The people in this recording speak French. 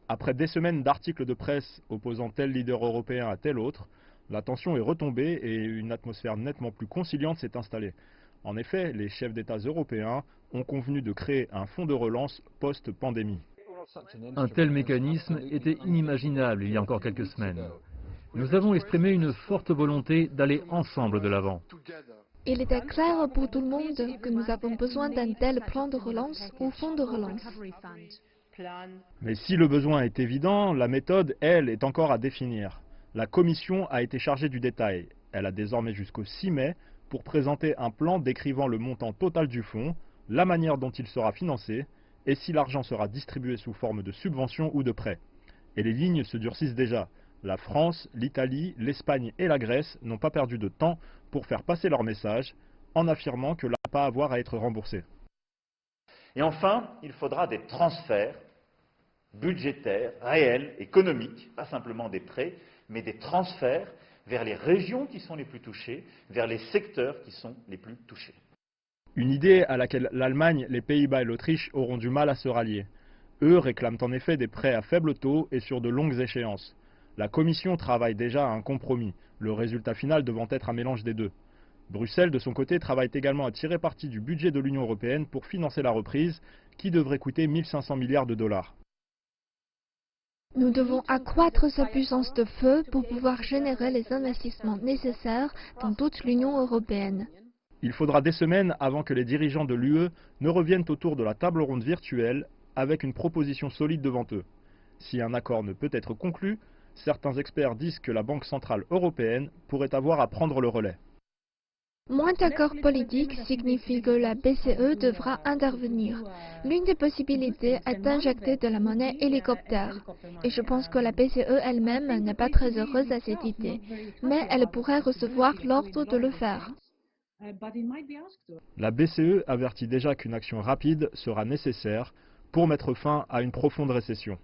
Après des semaines d'articles de presse opposant tel leader européen à tel autre, la tension est retombée et une atmosphère nettement plus conciliante s'est installée. En effet, les chefs d'État européens ont convenu de créer un fonds de relance post-pandémie. Un tel mécanisme était inimaginable il y a encore quelques semaines. Nous avons exprimé une forte volonté d'aller ensemble de l'avant. Il était clair pour tout le monde que nous avons besoin d'un tel plan de relance ou fonds de relance. Mais si le besoin est évident, la méthode, elle, est encore à définir. La Commission a été chargée du détail. Elle a désormais jusqu'au 6 mai pour présenter un plan décrivant le montant total du fonds, la manière dont il sera financé et si l'argent sera distribué sous forme de subventions ou de prêts. Et les lignes se durcissent déjà. La France, l'Italie, l'Espagne et la Grèce n'ont pas perdu de temps pour faire passer leur message en affirmant que l'A n'a pas à avoir à être remboursé. Et enfin, il faudra des transferts budgétaires, réels, économiques, pas simplement des prêts, mais des transferts vers les régions qui sont les plus touchées, vers les secteurs qui sont les plus touchés. Une idée à laquelle l'Allemagne, les Pays-Bas et l'Autriche auront du mal à se rallier. Eux réclament en effet des prêts à faible taux et sur de longues échéances. La Commission travaille déjà à un compromis, le résultat final devant être un mélange des deux. Bruxelles, de son côté, travaille également à tirer parti du budget de l'Union européenne pour financer la reprise, qui devrait coûter 1 500 milliards de dollars. Nous devons accroître sa puissance de feu pour pouvoir générer les investissements nécessaires dans toute l'Union européenne. Il faudra des semaines avant que les dirigeants de l'UE ne reviennent autour de la table ronde virtuelle avec une proposition solide devant eux. Si un accord ne peut être conclu, certains experts disent que la Banque centrale européenne pourrait avoir à prendre le relais. Moins d'accords politiques signifie que la BCE devra intervenir. L'une des possibilités est d'injecter de la monnaie hélicoptère. Et je pense que la BCE elle-même n'est pas très heureuse à cette idée. Mais elle pourrait recevoir l'ordre de le faire. La BCE avertit déjà qu'une action rapide sera nécessaire pour mettre fin à une profonde récession.